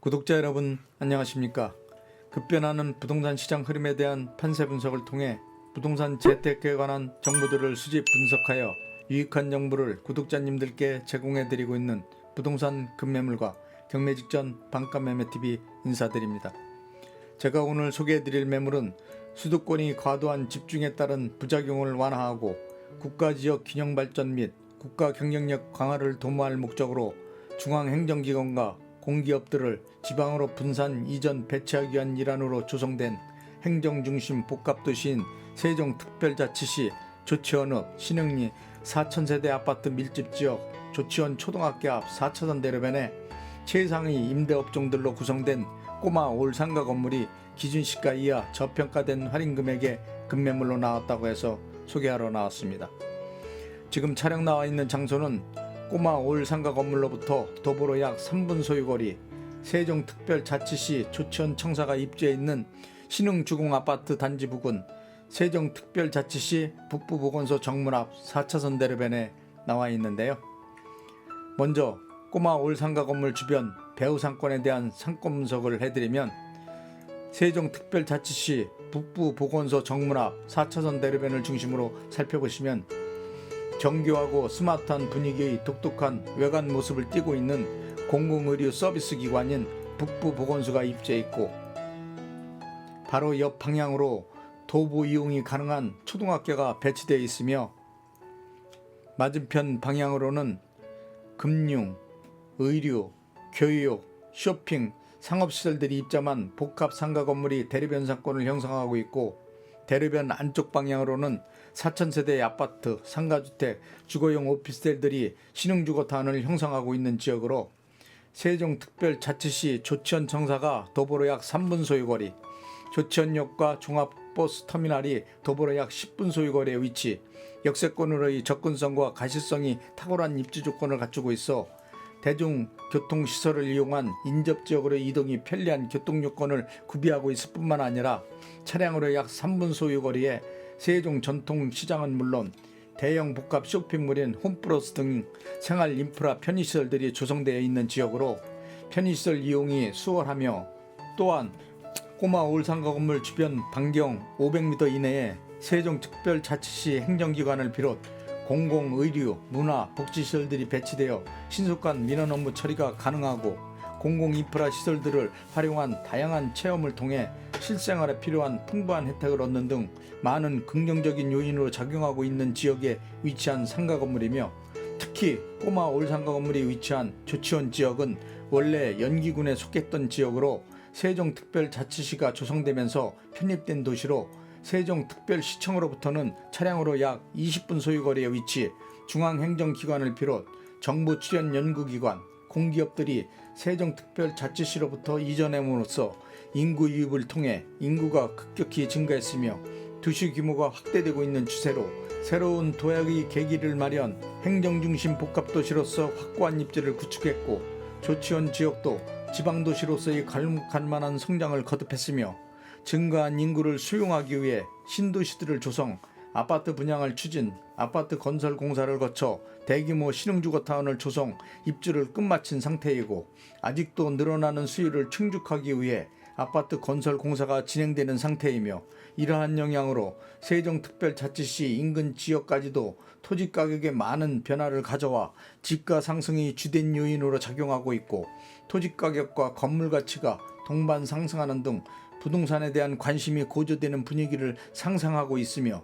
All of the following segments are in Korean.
구독자 여러분 안녕하십니까. 급변하는 부동산 시장 흐름에 대한 판세 분석을 통해 부동산 재테크에 관한 정보들을 수집 분석하여 유익한 정보를 구독자님들께 제공해드리고 있는 부동산 급매물과 경매 직전 반가매매TV 인사드립니다. 제가 오늘 소개해드릴 매물은 수도권이 과도한 집중에 따른 부작용을 완화하고 국가지역 균형발전 및 국가 경쟁력 강화를 도모할 목적으로 중앙행정기관과 공기업들을 지방으로 분산 이전 배치하기 위한 일환으로 조성된 행정중심 복합도시인 세종특별자치시 조치원읍 신흥리 4000세대 아파트 밀집지역 조치원 초등학교 앞 4차선 대로변에 최상위 임대업종들로 구성된 꼬마 올상가 건물이 기준시가 이하 저평가된 할인금액의 급매물로 나왔다고 해서 소개하러 나왔습니다. 지금 촬영 나와 있는 장소는 꼬마 올상가 건물로부터 도보로 약 3분 소유거리 세종특별자치시 조치원 청사가 입주해 있는 신흥주공아파트 단지 부근 세종특별자치시 북부보건소 정문 앞 4차선 대로변에 나와 있는데요. 먼저 꼬마 올상가 건물 주변 배후 상권에 대한 상권 분석을 해드리면 세종특별자치시 북부보건소 정문 앞 4차선 대로변을 중심으로 살펴보시면 정교하고 스마트한 분위기의 독특한 외관 모습을 띠고 있는 공공의료 서비스 기관인 북부보건소가 입주해 있고, 바로 옆 방향으로 도보 이용이 가능한 초등학교가 배치되어 있으며, 맞은편 방향으로는 금융, 의료, 교육, 쇼핑, 상업시설들이 입점한 복합상가 건물이 대로변 상권을 형성하고 있고, 대로변 안쪽 방향으로는 4000세대의 아파트, 상가주택, 주거용 오피스텔들이 신흥주거타운을 형성하고 있는 지역으로 세종특별자치시 조치원 청사가 도보로 약 3분 소유거리, 조치원역과 종합버스터미널이 도보로 약 10분 소유거리에 위치, 역세권으로의 접근성과 가시성이 탁월한 입지 조건을 갖추고 있어 대중교통시설을 이용한 인접지역으로 이동이 편리한 교통요건을 구비하고 있을 뿐만 아니라 차량으로 약 3분 소유거리에 세종 전통시장은 물론 대형 복합 쇼핑몰인 홈플러스 등 생활 인프라 편의시설들이 조성되어 있는 지역으로 편의시설 이용이 수월하며, 또한 꼬마 올상가 건물 주변 반경 500m 이내에 세종특별자치시 행정기관을 비롯 공공의료, 문화, 복지시설들이 배치되어 신속한 민원 업무 처리가 가능하고, 공공인프라 시설들을 활용한 다양한 체험을 통해 실생활에 필요한 풍부한 혜택을 얻는 등 많은 긍정적인 요인으로 작용하고 있는 지역에 위치한 상가 건물이며, 특히 꼬마 올상가 건물이 위치한 조치원 지역은 원래 연기군에 속했던 지역으로 세종특별자치시가 조성되면서 편입된 도시로 세종특별시청으로부터는 차량으로 약 20분 소유거리에 위치, 중앙행정기관을 비롯 정부 출연 연구기관, 공기업들이 세종특별자치시로부터 이전함으로써 인구 유입을 통해 인구가 급격히 증가했으며 도시 규모가 확대되고 있는 추세로 새로운 도약의 계기를 마련, 행정중심 복합도시로서 확고한 입지를 구축했고, 조치원 지역도 지방도시로서의 갈만한 성장을 거듭했으며, 증가한 인구를 수용하기 위해 신도시들을 조성, 아파트 분양을 추진, 아파트 건설 공사를 거쳐 대규모 신흥주거타운을 조성, 입주를 끝마친 상태이고, 아직도 늘어나는 수요를 충족하기 위해 아파트 건설 공사가 진행되는 상태이며, 이러한 영향으로 세종특별자치시 인근 지역까지도 토지 가격에 많은 변화를 가져와 집가 상승이 주된 요인으로 작용하고 있고, 토지 가격과 건물 가치가 동반 상승하는 등 부동산에 대한 관심이 고조되는 분위기를 상상하고 있으며,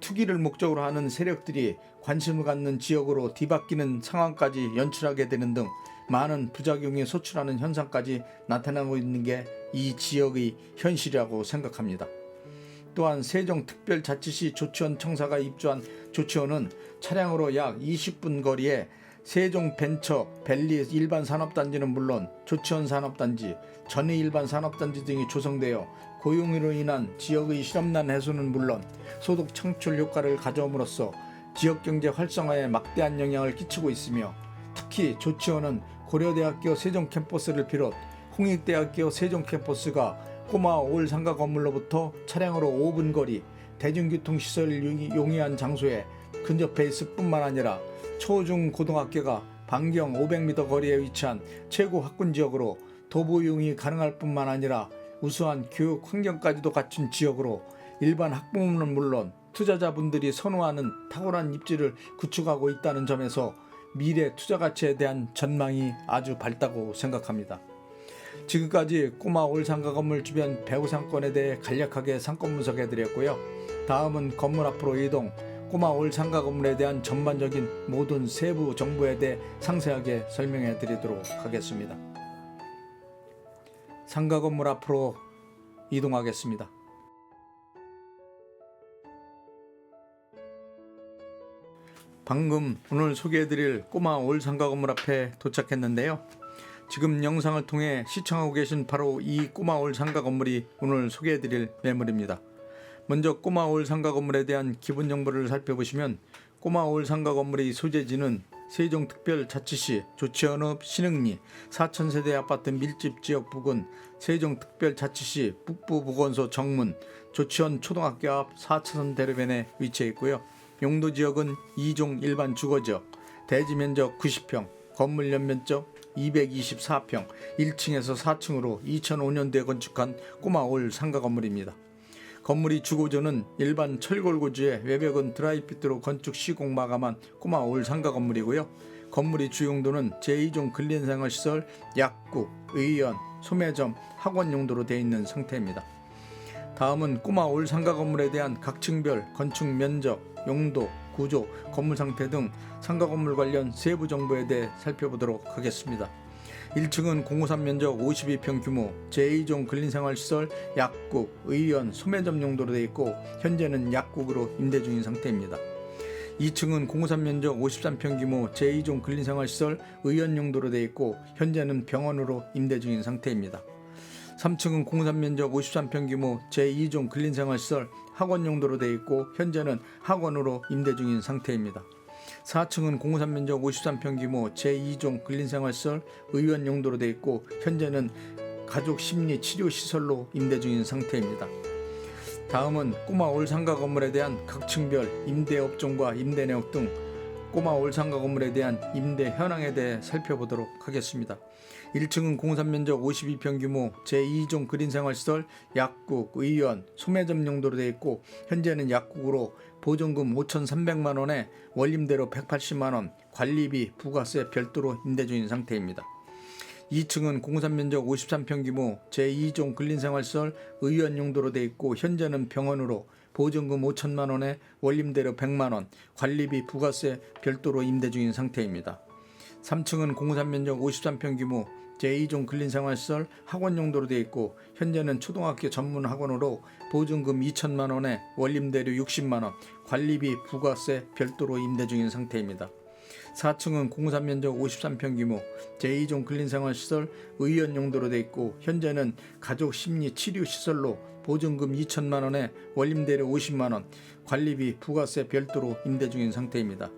투기를 목적으로 하는 세력들이 관심을 갖는 지역으로 뒤바뀌는 상황까지 연출하게 되는 등 많은 부작용이 소출하는 현상까지 나타나고 있는 게 이 지역의 현실이라고 생각합니다. 또한 세종특별자치시 조치원 청사가 입주한 조치원은 차량으로 약 20분 거리에 세종벤처 밸리 일반산업단지는 물론 조치원 산업단지, 전의 일반산업단지 등이 조성되어 고용으로 인한 지역의 실업난 해소는 물론 소득 창출 효과를 가져옴으로써 지역경제 활성화에 막대한 영향을 끼치고 있으며, 특히 조치원은 고려대학교 세종캠퍼스를 비롯 홍익대학교 세종캠퍼스가 꼬마 올상가 건물로부터 차량으로 5분 거리 대중교통시설을 용이한 장소에 근접해 있을 뿐만 아니라 초중고등학교가 반경 500m 거리에 위치한 최고 학군 지역으로 도보 이용이 가능할 뿐만 아니라 우수한 교육 환경까지도 갖춘 지역으로 일반 학부모는 물론 투자자분들이 선호하는 탁월한 입지를 구축하고 있다는 점에서 미래 투자 가치에 대한 전망이 아주 밝다고 생각합니다. 지금까지 꼬마 올상가 건물 주변 배후 상권에 대해 간략하게 상권 분석해드렸고요. 다음은 건물 앞으로 이동, 꼬마 올상가 건물에 대한 전반적인 모든 세부 정보에 대해 상세하게 설명해드리도록 하겠습니다. 상가 건물 앞으로 이동하겠습니다. 방금 오늘 소개해드릴 꼬마 올상가 건물 앞에 도착했는데요. 지금 영상을 통해 시청하고 계신 바로 이 꼬마 올상가 건물이 오늘 소개해드릴 매물입니다. 먼저 꼬마 올상가 건물에 대한 기본 정보를 살펴보시면 꼬마 올상가 건물의 소재지는 세종특별자치시 조치원읍 신흥리 4,000세대 아파트 밀집 지역 부근, 세종특별자치시 북부보건소 정문, 조치원 초등학교 앞 4차선 대로변에 위치해 있고요. 용도지역은 2종 일반 주거지역, 대지면적 90평, 건물 연면적 224평, 1층에서 4층으로 2005년도에 건축한 꼬마 올 상가 건물입니다. 건물이 주고조는 일반 철골고지에 외벽은 드라이피트로 건축 시공 마감한 꼬마 올 상가 건물이고요. 건물의 주용도는 제2종 근린생활시설, 약국, 의원, 소매점, 학원 용도로 되어 있는 상태입니다. 다음은 꼬마 올 상가 건물에 대한 각 층별 건축 면적, 용도, 구조, 건물 상태 등 상가 건물 관련 세부 정보에 대해 살펴보도록 하겠습니다. 1층은 공호산 면적 52평 규모 제2종 근린생활시설, 약국, 의원, 소매점 용도로 되어 있고 현재는 약국으로 임대 중인 상태입니다. 2층은 공호산 면적 53평 규모 제2종 근린생활시설, 의원 용도로 되어 있고 현재는 병원으로 임대 중인 상태입니다. 3층은 공호산 면적 53평 규모 제2종 근린생활시설, 학원 용도로 되어 있고 현재는 학원으로 임대 중인 상태입니다. 4층은 공호산 면적 53평 규모 제2종 근린생활시설, 의원 용도로 되어 있고 현재는 가족 심리 치료 시설로 임대 중인 상태입니다. 다음은 꼬마 올 상가 건물에 대한 각 층별 임대 업종과 임대 내역 등 꼬마 올 상가 건물에 대한 임대 현황에 대해 살펴보도록 하겠습니다. 1층은 공호산 면적 52평 규모 제2종 근린생활시설, 약국, 의원, 소매점 용도로 되어 있고 현재는 약국으로 보증금 5,300만원에 원림대로 180만원, 관리비, 부가세 별도로 임대 중인 상태입니다. 2층은 공호산 면적 53평 규모 제2종 근린생활시설, 의원 용도로 되어 있고 현재는 병원으로 보증금 5천만원에 원림대로 100만원, 관리비, 부가세 별도로 임대 중인 상태입니다. 3층은 공호산 면적 53평 규모 제2종 근린생활시설, 학원 용도로 되어 있고 현재는 초등학교 전문 학원으로 보증금 2천만원에 원림대료 60만원, 관리비, 부가세 별도로 임대 중인 상태입니다. 4층은 공호산 면적 53평 규모 제2종 근린생활시설, 의원 용도로 되어 있고 현재는 가족 심리 치료 시설로 보증금 2천만원에 원림대료 50만원, 관리비, 부가세 별도로 임대 중인 상태입니다.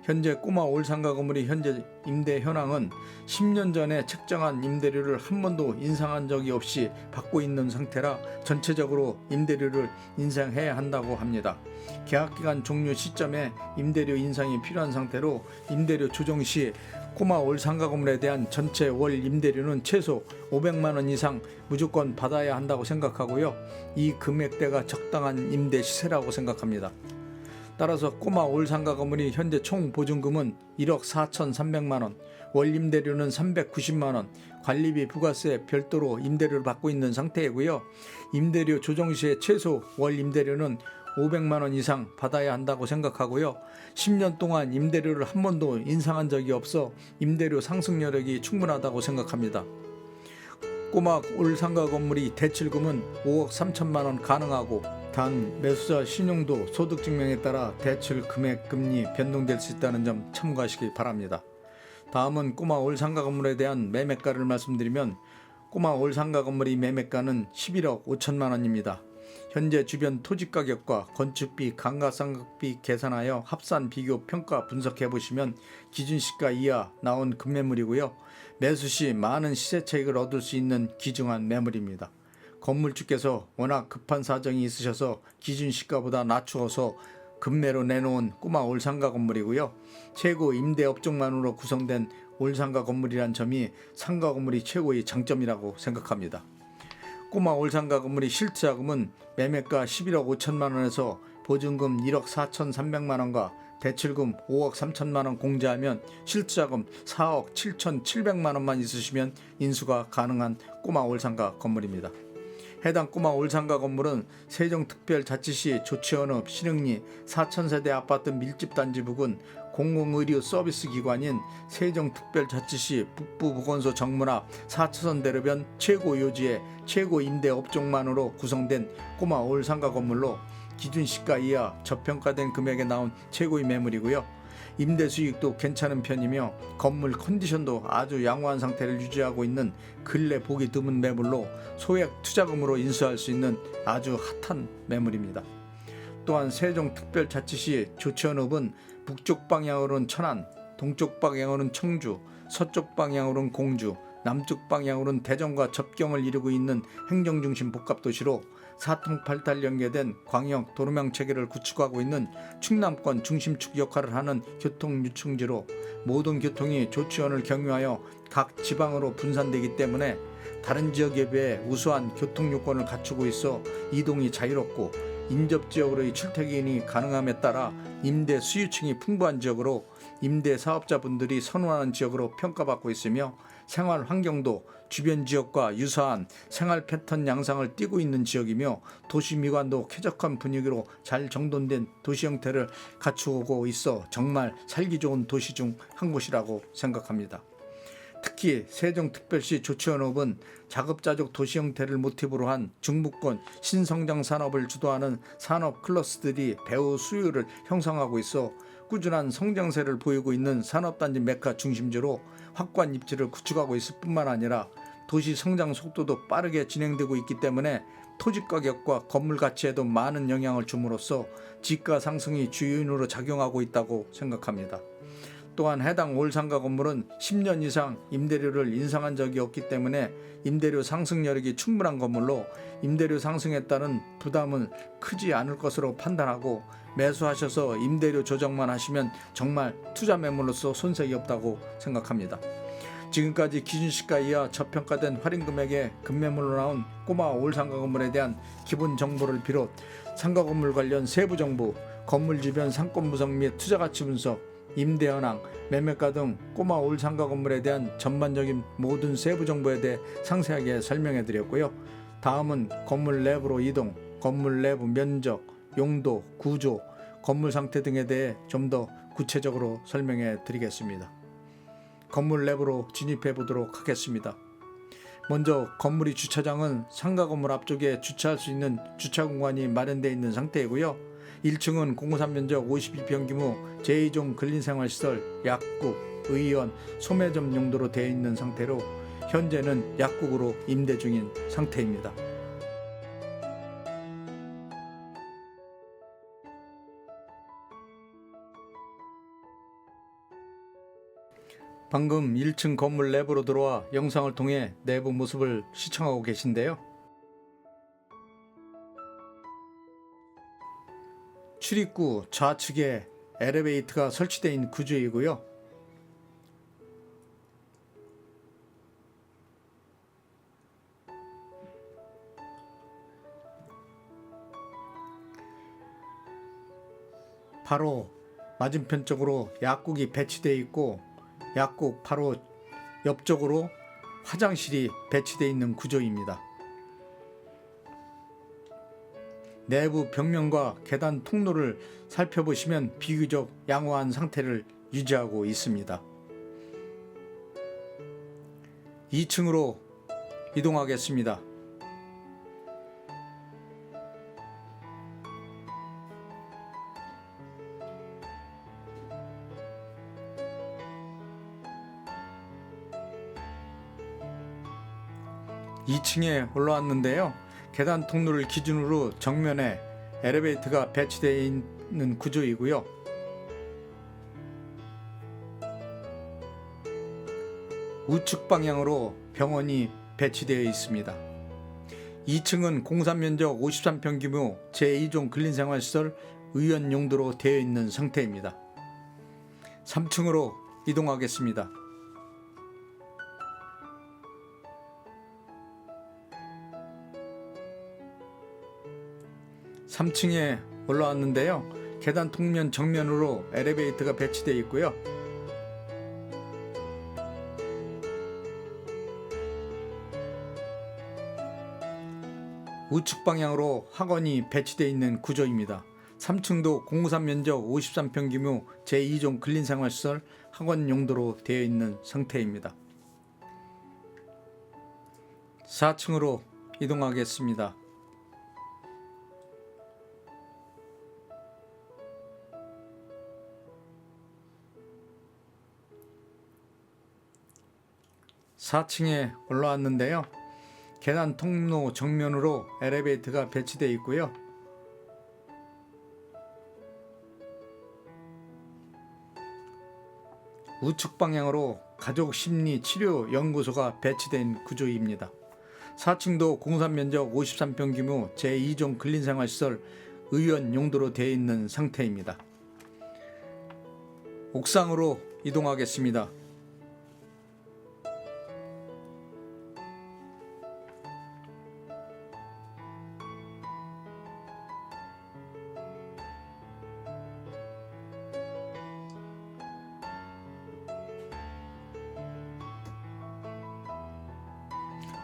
현재 꼬마 올 상가 건물의 현재 임대 현황은 10년 전에 책정한 임대료를 한 번도 인상한 적이 없이 받고 있는 상태라 전체적으로 임대료를 인상해야 한다고 합니다. 계약기간 종료 시점에 임대료 인상이 필요한 상태로 임대료 조정 시 꼬마 올 상가 건물에 대한 전체 월 임대료는 최소 500만원 이상 무조건 받아야 한다고 생각하고요. 이 금액대가 적당한 임대 시세라고 생각합니다. 따라서 꼬마 올 상가 건물이 현재 총 보증금은 1억 4,300만원, 월 임대료는 390만원, 관리비, 부가세 별도로 임대료를 받고 있는 상태이고요. 임대료 조정 시에 최소 월 임대료는 500만원 이상 받아야 한다고 생각하고요. 10년 동안 임대료를 한 번도 인상한 적이 없어 임대료 상승 여력이 충분하다고 생각합니다. 꼬마 올 상가 건물이 대출금은 5억 3천만원 가능하고 단 매수자 신용도 소득증명에 따라 대출 금액 금리 변동될 수 있다는 점 참고하시기 바랍니다. 다음은 꼬마 올 상가 건물에 대한 매매가를 말씀드리면 꼬마 올 상가 건물의 매매가는 11억 5천만원입니다. 현재 주변 토지 가격과 건축비, 감가상각비 계산하여 합산 비교 평가 분석해 보시면 기준시가 이하 나온 급매물이고요. 매수 시 많은 시세 차익을 얻을 수 있는 귀중한 매물입니다. 건물주께서 워낙 급한 사정이 있으셔서 기준시가보다 낮추어서 급매로 내놓은 꼬마 올 상가 건물이고요. 최고 임대 업종만으로 구성된 올상가 건물이란 점이 상가 건물이 최고의 장점이라고 생각합니다. 꼬마 올상가 건물의 실투자금은 매매가 11억 5천만 원에서 보증금 1억 4천3백만 원과 대출금 5억 3천만 원 공제하면 실투자금 4억 7천7백만 원만 있으시면 인수가 가능한 꼬마 올상가 건물입니다. 해당 꼬마 올상가 건물은 세종특별자치시 조치원읍 신흥리 4,000세대 아파트 밀집단지 부근 공공의료 서비스 기관인 세종특별자치시 북부보건소 정문 앞 4차선 대로변 최고 요지의 최고 임대 업종만으로 구성된 꼬마 올상가 건물로 기준 시가 이하 저평가된 금액에 나온 최고의 매물이고요. 임대 수익도 괜찮은 편이며 건물 컨디션도 아주 양호한 상태를 유지하고 있는 근래 보기 드문 매물로 소액 투자금으로 인수할 수 있는 아주 핫한 매물입니다. 또한 세종특별자치시 조치원읍은 북쪽 방향으로는 천안, 동쪽 방향으로는 청주, 서쪽 방향으로는 공주, 남쪽 방향으로는 대전과 접경을 이루고 있는 행정중심 복합도시로 사통팔달 연계된 광역 도로망 체계를 구축하고 있는 충남권 중심축 역할을 하는 교통유충지로 모든 교통이 조치원을 경유하여 각 지방으로 분산되기 때문에 다른 지역에 비해 우수한 교통요건을 갖추고 있어 이동이 자유롭고 인접지역으로의 출퇴근이 가능함에 따라 임대 수요층이 풍부한 지역으로 임대 사업자분들이 선호하는 지역으로 평가받고 있으며 생활 환경도 주변 지역과 유사한 생활 패턴 양상을 띠고 있는 지역이며 도시 미관도 쾌적한 분위기로 잘 정돈된 도시 형태를 갖추고 있어 정말 살기 좋은 도시 중 한 곳이라고 생각합니다. 특히 세종특별시 조치원읍은 자급자족 도시 형태를 모티브로 한 중부권 신성장 산업을 주도하는 산업 클러스들이 배후 수요를 형성하고 있어 꾸준한 성장세를 보이고 있는 산업단지 메카 중심지로 확고한 입지를 구축하고 있을 뿐만 아니라 도시 성장 속도도 빠르게 진행되고 있기 때문에 토지 가격과 건물 가치에도 많은 영향을 줌으로써 지가 상승이 주요인으로 작용하고 있다고 생각합니다. 또한 해당 올상가 건물은 10년 이상 임대료를 인상한 적이 없기 때문에 임대료 상승 여력이 충분한 건물로 임대료 상승에 따른 부담은 크지 않을 것으로 판단하고 매수하셔서 임대료 조정만 하시면 정말 투자 매물로서 손색이 없다고 생각합니다. 지금까지 기준시가 이하 저평가된 할인금액의 급매물로 나온 꼬마 올상가 건물에 대한 기본 정보를 비롯 상가 건물 관련 세부 정보, 건물 주변 상권 분석 및 투자가치 분석, 임대 현황, 매매가 등 꼬마 올상가 건물에 대한 전반적인 모든 세부 정보에 대해 상세하게 설명해 드렸고요. 다음은 건물 내부로 이동, 건물 내부 면적, 용도, 구조, 건물 상태 등에 대해 좀 더 구체적으로 설명해 드리겠습니다. 건물 내부로 진입해 보도록 하겠습니다. 먼저 건물의 주차장은 상가 건물 앞쪽에 주차할 수 있는 주차 공간이 마련되어 있는 상태이고요. 1층은 공사 면적 52평 규모 제2종 근린생활시설, 약국, 의원, 소매점 용도로 되어 있는 상태로 현재는 약국으로 임대 중인 상태입니다. 방금 1층 건물 내부로 들어와 영상을 통해 내부 모습을 시청하고 계신데요. 출입구 좌측에 엘리베이터가 설치되어 있는 구조이고요. 바로 맞은편 쪽으로 약국이 배치되어 있고 약국 바로 옆쪽으로 화장실이 배치되어 있는 구조입니다. 내부 벽면과 계단 통로를 살펴보시면 비교적 양호한 상태를 유지하고 있습니다. 2층으로 이동하겠습니다. (2층에) 올라왔는데요. 계단 통로를 기준으로 정면에 엘리베이터가 배치되어 있는 구조이고요. 우측 방향으로 병원이 배치되어 있습니다. 2층은 공사 면적 53평 규모 제2종 근린생활시설 의원 용도로 되어 있는 상태입니다. 3층으로 이동하겠습니다. 3층에 올라왔는데요. 계단 통면 정면으로 엘리베이터가 배치되어 있고요. 우측 방향으로 학원이 배치되어 있는 구조입니다. 3층도 공사 면적 53평 규모 제2종 근린생활시설 학원 용도로 되어 있는 상태입니다. 4층으로 이동하겠습니다. (4층에) 올라왔는데요. 계단 통로 정면으로 엘리베이터가 배치되어 있고요. 우측 방향으로 가족심리치료연구소가 배치된 구조입니다. 4층도 공사 면적 53평 규모 제2종 근린생활시설 의원 용도로 되어 있는 상태입니다. 옥상으로 이동하겠습니다.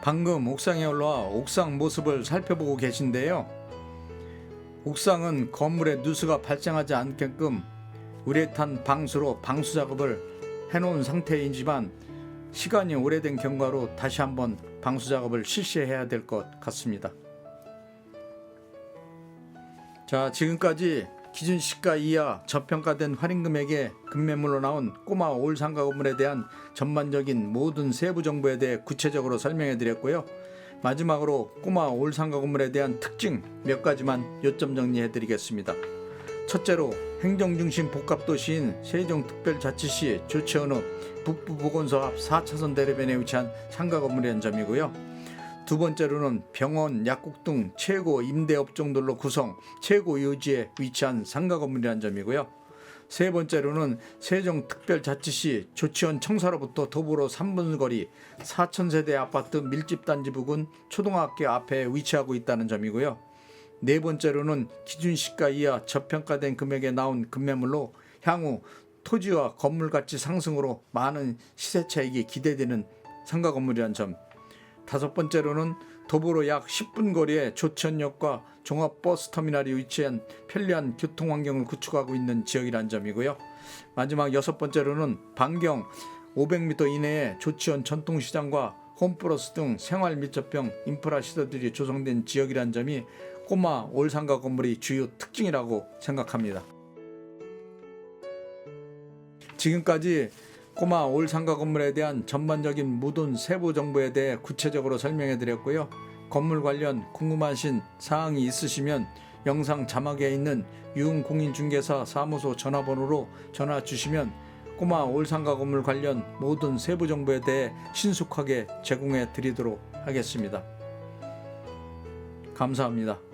방금 옥상에 올라와 옥상 모습을 살펴보고 계신데요. 옥상은 건물에 누수가 발생하지 않게끔 우레탄 방수로 방수 작업을 해놓은 상태이지만 시간이 오래된 경과로 다시 한번 방수 작업을 실시해야 될 것 같습니다. 자, 지금까지 기준 시가 이하 저평가된 할인금액에 급매물로 나온 꼬마 올상가 건물에 대한 전반적인 모든 세부 정보에 대해 구체적으로 설명해 드렸고요. 마지막으로 꼬마 올상가 건물에 대한 특징 몇 가지만 요점 정리해 드리겠습니다. 첫째로 행정중심 복합도시인 세종특별자치시 조치원읍 북부보건소 앞 4차선 대로변에 위치한 상가 건물이라는 점이고요. 두 번째로는 병원, 약국 등 최고 임대업종들로 구성, 최고 요지에 위치한 상가 건물이라는 점이고요. 세 번째로는 세종특별자치시 조치원 청사로부터 도보로 3분 거리 4,000세대 아파트 밀집단지 부근 초등학교 앞에 위치하고 있다는 점이고요. 네 번째로는 기준시가 이하 저평가된 금액에 나온 급매물로 향후 토지와 건물 가치 상승으로 많은 시세 차익이 기대되는 상가 건물이라는 점. 다섯 번째로는 도보로 약 10분 거리에 조치원역과 종합버스터미널이 위치한 편리한 교통환경을 구축하고 있는 지역이라는 점이고요. 마지막 여섯 번째로는 반경 500m 이내에 조치원 전통시장과 홈플러스 등 생활밀접형 인프라 시설들이 조성된 지역이라는 점이 꼬마 올상가 건물의 주요 특징이라고 생각합니다. 지금까지 꼬마 올상가 건물에 대한 전반적인 모든 세부 정보에 대해 구체적으로 설명해 드렸고요. 건물 관련 궁금하신 사항이 있으시면 영상 자막에 있는 유흥공인중개사 사무소 전화번호로 전화 주시면 꼬마 올상가 건물 관련 모든 세부 정보에 대해 신속하게 제공해 드리도록 하겠습니다. 감사합니다.